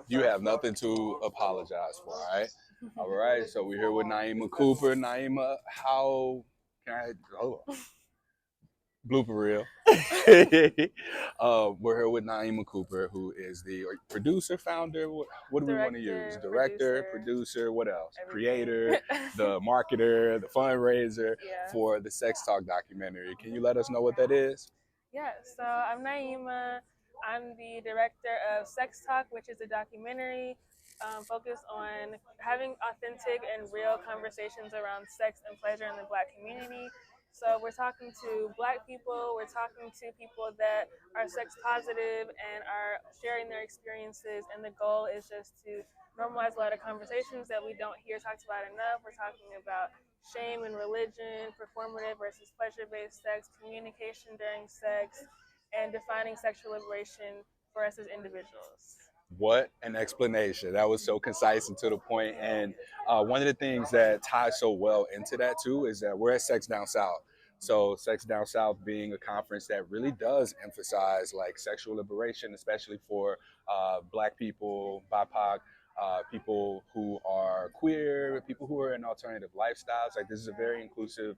You have nothing to apologize for, all right? All right, so we're here with Naima Cooper. Naima, how can I, oh, blooper reel. We're here with Naima Cooper, who is the producer, founder. What do we want to use? Director, producer, what else? Everything. Creator, the marketer, the fundraiser for the Sex Talk documentary. Can you let us know what that is? Yeah, so I'm Naima. I'm the director of Sex Talk, which is a documentary focused on having authentic and real conversations around sex and pleasure in the Black community. So we're talking to Black people, we're talking to people that are sex positive and are sharing their experiences. And the goal is just to normalize a lot of conversations that we don't hear talked about enough. We're talking about shame and religion, performative versus pleasure-based sex, communication during sex, and defining sexual liberation for us as individuals. What an explanation. That was so concise and to the point. And one of the things that ties so well into that too is that we're at Sex Down South. So Sex Down South being a conference that really does emphasize like sexual liberation, especially for Black people, BIPOC, people who are queer, people who are in alternative lifestyles. Like this is a very inclusive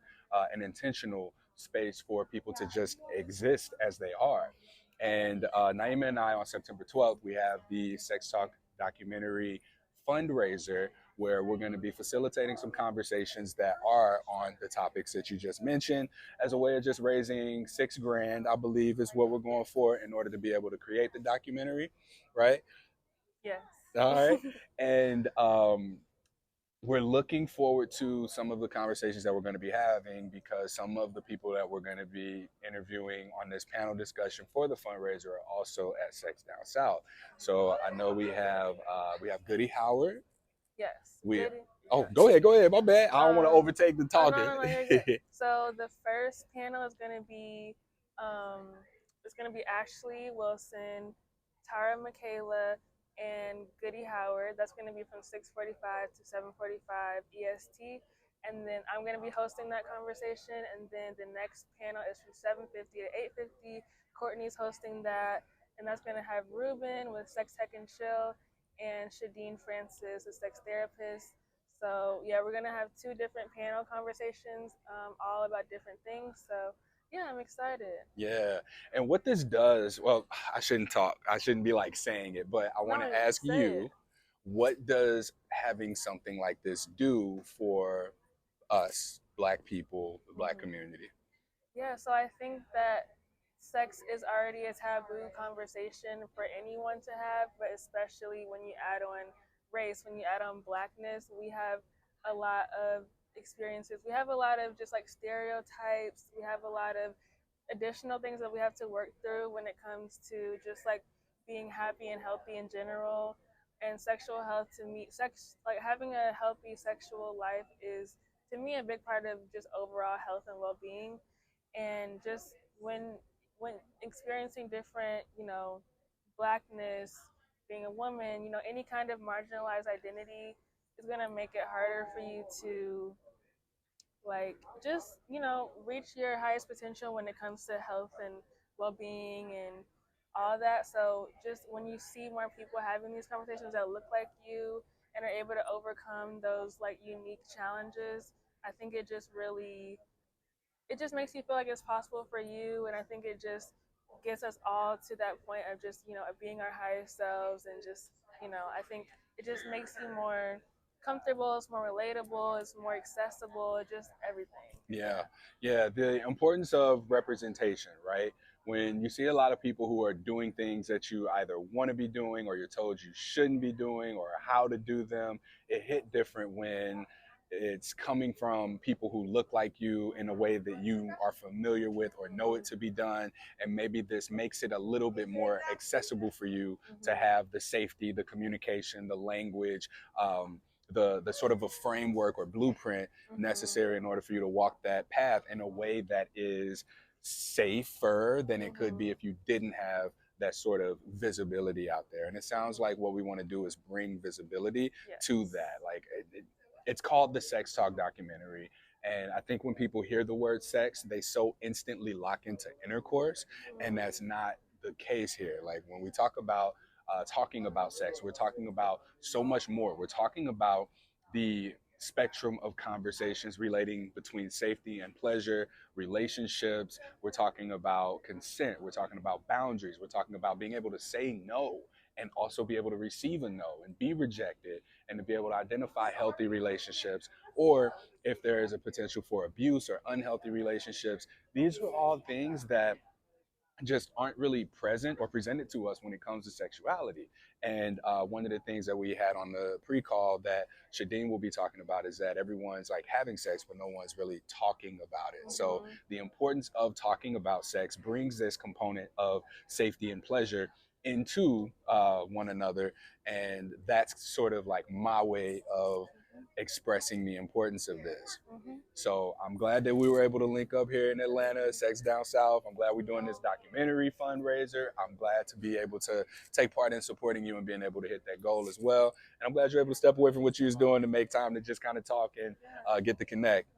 and intentional space for people to just exist as they are. And Naima and I, on September 12th, we have the Sex Talk documentary fundraiser where we're going to be facilitating some conversations that are on the topics that you just mentioned as a way of just raising $6,000, I believe is what we're going for in order to be able to create the documentary, right? Yes. All right. And we're looking forward to some of the conversations that we're going to be having because some of the people that we're going to be interviewing on this panel discussion for the fundraiser are also at Sex Down South. So I know we have Goody Howard. Yes. We Oh, go ahead. My bad. I don't want to overtake the talking. No, you're good. So the first panel is going to be Ashley Wilson, Tara Michaela, and Goody Howard. That's going to be from 6:45 to 7:45 EST. And then I'm going to be hosting that conversation. And then the next panel is from 7:50 to 8:50. Courtney's hosting that. And that's going to have Ruben with Sex Tech and Chill and Shadeen Francis, a sex therapist. So yeah, we're gonna have two different panel conversations, all about different things. So yeah, I'm excited. Yeah. And what this does, well, I shouldn't talk. I shouldn't be like saying it, but I want to ask you, what does having something like this do for us, Black people, the Black community? Yeah, so I think that sex is already a taboo conversation for anyone to have, but especially when you add on race, when you add on Blackness, we have a lot of experiences. We have a lot of just like stereotypes. We have a lot of additional things that we have to work through when it comes to just like being happy and healthy in general. And sexual health, to me, sex, like having a healthy sexual life is to me a big part of just overall health and well-being. And just when experiencing different, Blackness, being a woman, any kind of marginalized identity is going to make it harder for you to like just reach your highest potential when it comes to health and well-being and all that. So just when you see more people having these conversations that look like you and are able to overcome those like unique challenges, I think it just makes you feel like it's possible for you. And I think it just gets us all to that point of just of being our highest selves. And just I think it just makes you more comfortable, it's more relatable, it's more accessible, just everything. Yeah, yeah. The importance of representation, right? When you see a lot of people who are doing things that you either want to be doing or you're told you shouldn't be doing or how to do them, it hit different when it's coming from people who look like you in a way that you are familiar with or know it to be done. And maybe this makes it a little bit more accessible for you to have the safety, the communication, the language, the sort of a framework or blueprint necessary in order for you to walk that path in a way that is safer than it could be if you didn't have that sort of visibility out there. And it sounds like what we want to do is bring visibility to that. Like it's called the Sex Talk documentary. And I think when people hear the word sex, they so instantly lock into intercourse. And that's not the case here. Like when we talk about talking about sex. We're talking about so much more. We're talking about the spectrum of conversations relating between safety and pleasure, relationships. We're talking about consent. We're talking about boundaries. We're talking about being able to say no and also be able to receive a no and be rejected and to be able to identify healthy relationships, or if there is a potential for abuse or unhealthy relationships. These are all things that just aren't really present or presented to us when it comes to sexuality. And one of the things that we had on the pre-call that Shadeen will be talking about is that everyone's like having sex, but no one's really talking about it. So the importance of talking about sex brings this component of safety and pleasure into one another. And that's sort of like my way of expressing the importance of this. So I'm glad that we were able to link up here in Atlanta, Sex Down South. I'm glad we're doing this documentary fundraiser. I'm glad to be able to take part in supporting you and being able to hit that goal as well. And I'm glad you're able to step away from what you was doing to make time to just kind of talk and get to connect.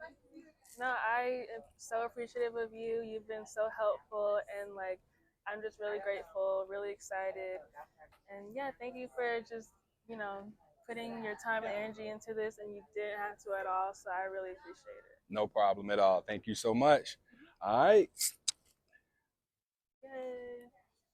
No, I am so appreciative of you. You've been so helpful, and like, I'm just really grateful, really excited, and yeah, thank you for just putting your time and energy into this, and you didn't have to at all. So I really appreciate it. No problem at all. Thank you so much. All right. Yay.